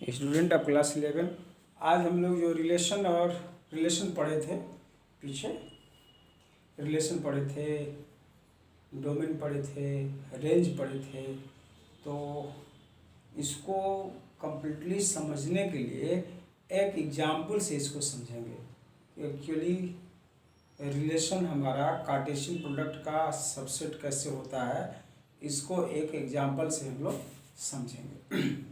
Student of class 11। आज हम लोग जो रिलेशन पढ़े थे, पीछे रिलेशन पढ़े थे, डोमेन पढ़े थे, रेंज पढ़े थे, तो इसको कंप्लीटली समझने के लिए एक एग्जाम्पल से इसको समझेंगे। एक्चुअली रिलेशन हमारा कार्टेशियन प्रोडक्ट का सबसेट कैसे होता है, इसको एक एग्जाम्पल से हम लोग समझेंगे।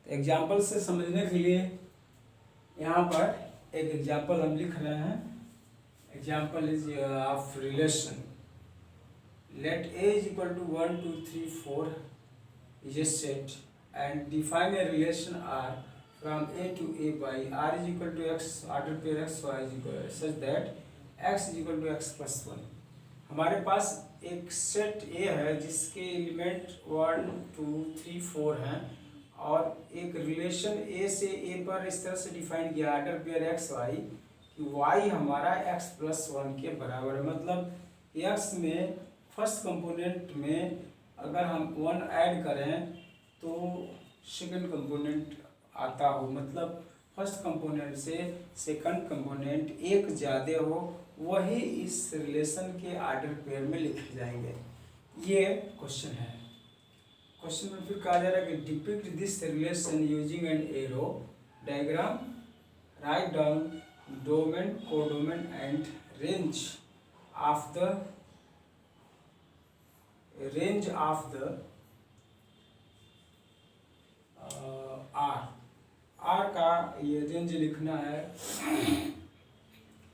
एग्जाम्पल से समझने के लिए यहाँ पर एक एग्जाम्पल हम लिख रहे हैं। Example is of relation. Let A is equal to 1 2 3 4 is a set and define a relation R from A to A by R is equal to X order pair X Y is equal such that X is equal to X plus 1। हमारे पास एक set A है जिसके element 1 2 3 4 हैं और एक relation A से A पर इस तरह से डिफाइन किया ऑर्डर पेयर एक्स वाई कि y हमारा x प्लस 1 के बराबर है। मतलब x में फर्स्ट कंपोनेंट में अगर हम 1 ऐड करें तो सेकंड कंपोनेंट आता हो, मतलब फर्स्ट कंपोनेंट से सेकंड कंपोनेंट एक ज़्यादा हो, वही इस रिलेशन के ऑर्डर पेयर में लिखे जाएंगे। ये क्वेश्चन है। क्वेश्चन में फिर कहा जा रहा है कि depict this relation using an arrow diagram, write down domain, codomain and range of the R का ये रेंज लिखना है।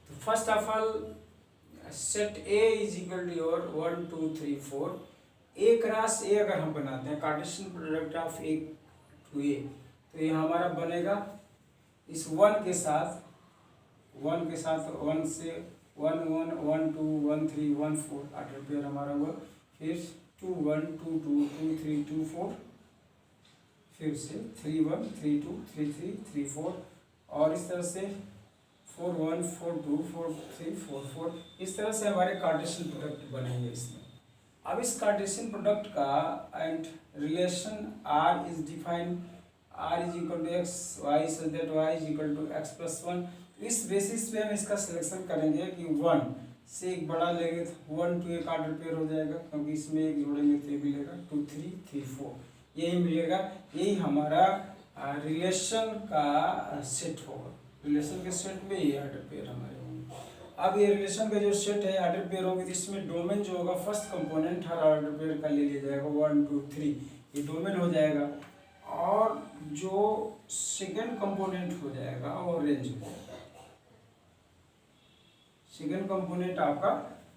तो first of all set A is equal to your 1 2 3 4। A cross A अगर हम बनाते हैं Cartesian product of A to A, तो ये हमारा बनेगा इस 1 के साथ 1 से 1 1 1 2 1 3 1 4 ऑर्डर पेयर हमारा हुआ। फिर 2 1 2 2 2 3 2 4, फिर से 3 1 3 2 3 3 3 4 और इस तरह से 4 1 4 2 4 3 4 4। इस तरह से हमारे कार्टेशियन प्रोडक्ट बनेंगे इसमें। अब इस कार्टेशियन प्रोडक्ट का and relation R is defined R is equal to x y such that y is equal to x plus 1। इस बेसिस पे हम इसका सिलेक्शन करेंगे कि 1 से एक बड़ा लेंगे तो 1 2 एक ऑर्डर पेयर हो जाएगा, क्योंकि इसमें एक जोड़ेंगे तो ये मिलेगा 2 3 3 4, यही मिलेगा। यही हमारा रिलेशन का सेट होगा। रिलेशन के सेट में ये ऑर्डर पेयर हमारे होंगे। अब ये रिलेशन का जो सेट है ऑर्डर पेयर होंगे, तो इसमें डोमेन जो होगा फर्स्ट कंपोनेंट हर ऑर्डर पेयर का ले लिया जाएगा 1 2 3, ये डोमेन हो जाएगा। और जो सेकेंड कंपोनेंट हो जाएगा वो रेंज हो जाएगा। सेकेंड कंपोनेंट आपका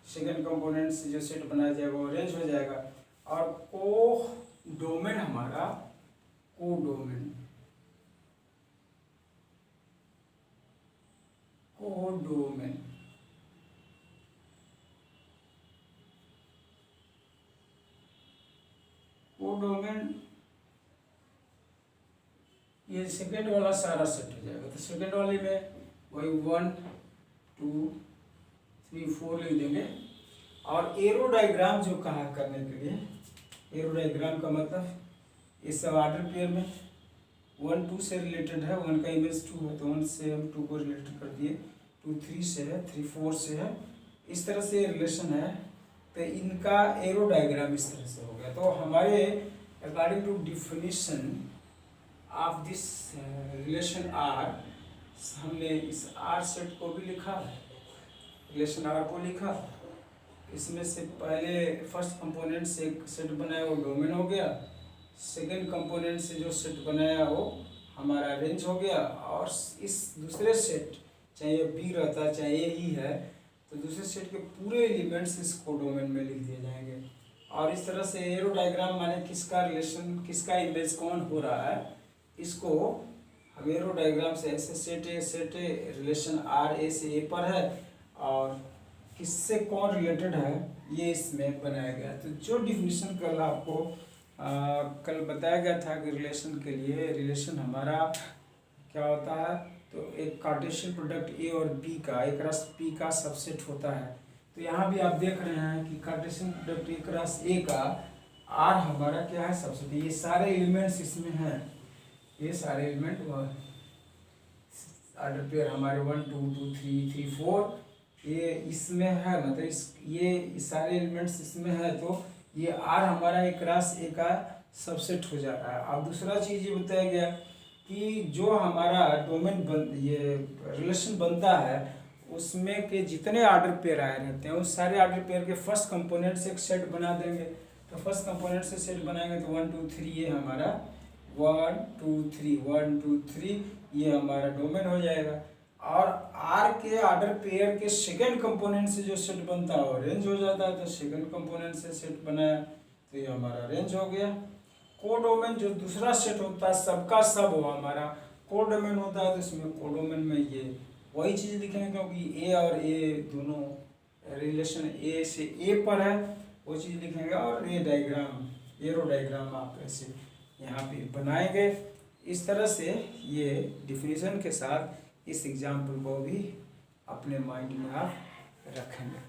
सेकेंड कंपोनेंट से जो सेट बनाया जाएगा वो रेंज हो जाएगा। और को डोमेन हमारा कोडोमेन ये सेकेंड वाला सारा सेट हो जाएगा। तो सेकेंड वाले में वही 1 2 3 4 लिख देंगे। और एरो डायग्राम जो कहा करने के लिए, एरो डायग्राम का मतलब इस सब ऑर्डर पेयर में 1 2 से रिलेटेड है, 1 का इमेज 2 है तो 1 से हम 2 को रिलेटेड कर दिए, 2 3 से है, 3 4 से है, इस तरह से रिलेशन है। तो इनका एरो डायग्राम इस तरह से हो गया। तो हमारे according to definition of this relation R, हमने इस आर सेट को भी लिखा, रिलेशन आर को लिखा। इसमें से पहले फर्स्ट कंपोनेंट से एक सेट बनाया वो डोमेन हो गया, सेकंड कंपोनेंट से जो सेट बनाया वो हमारा रेंज हो गया। और इस दूसरे सेट, चाहे ये बी रहता चाहे ये ही है, तो दूसरे सेट के पूरे एलिमेंट्स इस कोडोमेन में लिख दिए जाएंगे। और इस तरह से एरो डायग्राम माने किसका रिलेशन, किसका इमेज कौन हो रहा है, इसको हम एरो डायग्राम से ऐसे set A relation R A से ए पर है और किससे कौन रिलेटेड है ये इसमें बनाया गया। तो जो डिफिनीशन कल आपको कल बताया गया था कि रिलेशन के लिए, रिलेशन हमारा क्या होता है, तो एक कार्टेशियन प्रोडक्ट ए और बी का, एक रस पी का सबसेट होता है। तो यहाँ भी आप देख रहे हैं कि कार्टेशियन प्रोडक्ट एक रस ए का आर हमारा क्या है सबसेट। ये सारे एलिमेंट्स इसमें हैं, ये सारे एलिमेंट ऑर्डर पेयर हमारे 1 2 2 3 3 4 ये इसमें है, मतलब ये सारे एलिमेंट्स इसमें है, तो ये आर हमारा एक क्रॉस ए का सबसेट हो जा रहा है। अब दूसरा चीज़ ये बताया गया कि जो हमारा ये रिलेशन बनता है उसमें के जितने ऑर्डर पेयर आए रहते हैं उस सारे ऑर्डर पेयर के फर्स्ट कंपोनेंट से एक सेट बना देंगे। तो फर्स्ट कंपोनेंट से सेट बनाएंगे तो 1 2 3 ये हमारा 1 2 3 1 2 3 ये हमारा डोमेन हो जाएगा। और आर के ऑर्डर पेयर के सेकेंड कंपोनेंट से जो सेट बनता है वो रेंज हो जाता है। तो सेकेंड कंपोनेंट से सेट बनाया तो ये हमारा रेंज हो गया। कोडोमेन जो दूसरा सेट होता है सबका सब हो हमारा कोडोमेन होता है, तो इसमें कोडोमेन में ये वही चीज़ लिखेंगे क्योंकि ए और ए दोनों रिलेशन ए से ए पर है, वो चीज़ लिखेंगे। और ये डायग्राम एरो डायग्राम आप ऐसे यहाँ पे बनाएंगे। इस तरह से ये डिफिनीशन के साथ इस एग्जाम्पल को भी अपने माइंड में आप रखेंगे।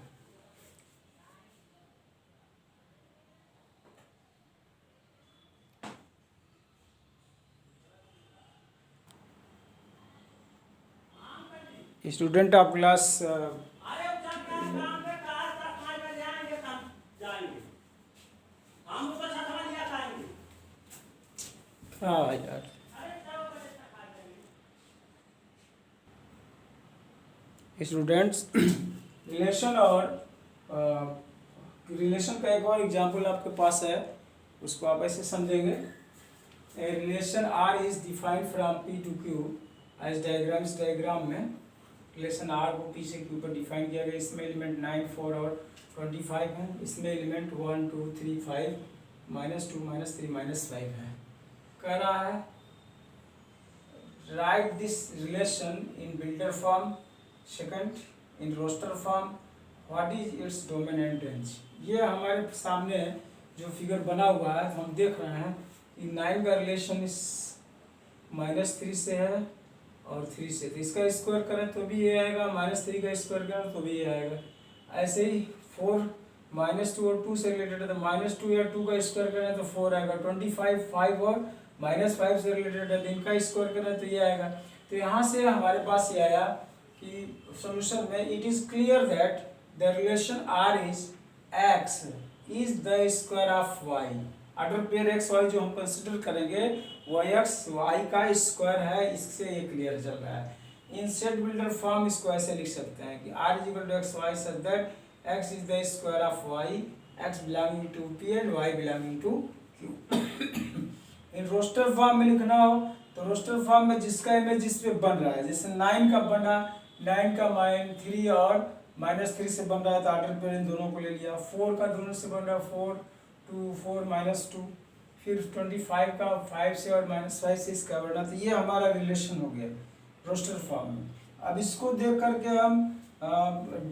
स्टूडेंट ऑफ क्लास हाँ यार स्टूडेंट्स रिलेशन और रिलेशन का एक और एग्जांपल आपके पास है, उसको आप ऐसे समझेंगे। A relation R is defined from P to Q as diagram. इस डायग्राम में रिलेशन आर को पी से क्यू पर डिफाइन किया गया। इसमें एलिमेंट 9 4 और 25 है। इसमें एलिमेंट 1 2 3 5 -2 -3 -5 है। कह रहा है write this relation in builder form, second in roster form, what is its domain and range. ये हमारे सामने जो फिगर बना हुआ है हम देख रहे हैं कि 9 का रिलेशन इस -3 से है और 3 से, तो इसका स्क्वायर करें तो भी ये आएगा, -3 का स्क्वायर करें तो भी ये आएगा। ऐसे ही 4 -2 और 2 से रिलेटेड है तो -2 या 2 का स्क्वायर करें तो 4 आएगा। 25 5 और -5 से रिलेटेड है तो इनका स्क्वायर करें तो ये आएगा। तो यहाँ से हमारे पास ये आया कि सॉल्यूशन में it is clear that the relation R is x is the square of y. Order pair x y जो हम कंसिडर करेंगे वो एक्स वाई का स्क्वायर है, इससे ये क्लियर चल रहा है। इन सेट बिल्डर फॉर्म इसको ऐसे लिख सकते हैं कि R is equal to x y such that x is the square of y, x belonging to P and y belonging to Q. In roster form में लिखना हो तो रोस्टर फॉर्म में जिसका इमेज जिस पे बन रहा है, जैसे 9 का बना 9 का -3 और -3 से बन रहा है तो ऑर्डर पेयर इन दोनों को ले लिया। 4 का दोनों से बन रहा है 4 2 4 -2, फिर 25 का 5 से और -5 से इसका बना, तो ये हमारा रिलेशन हो गया रोस्टर फॉर्म में। अब इसको देख करके हम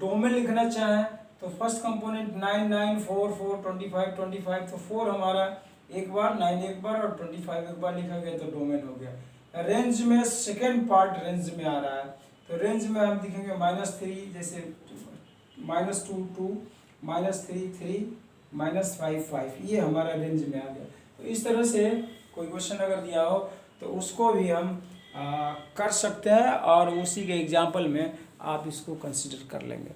डोमेन लिखना चाहें तो फर्स्ट कंपोनेंट 9 9 4 4 25 25, तो 4 हमारा एक बार, 9 एक बार और 25 एक बार लिखा गया तो डोमेन हो गया। रेंज में सेकेंड पार्ट रेंज में आ रहा है तो रेंज में हम लिखेंगे -3, जैसे -2 2 -3 3 -5 5, ये हमारा रेंज में आ गया। तो इस तरह से कोई क्वेश्चन अगर दिया हो तो उसको भी हम कर सकते हैं और उसी के एग्जाम्पल में आप इसको कंसिडर कर लेंगे।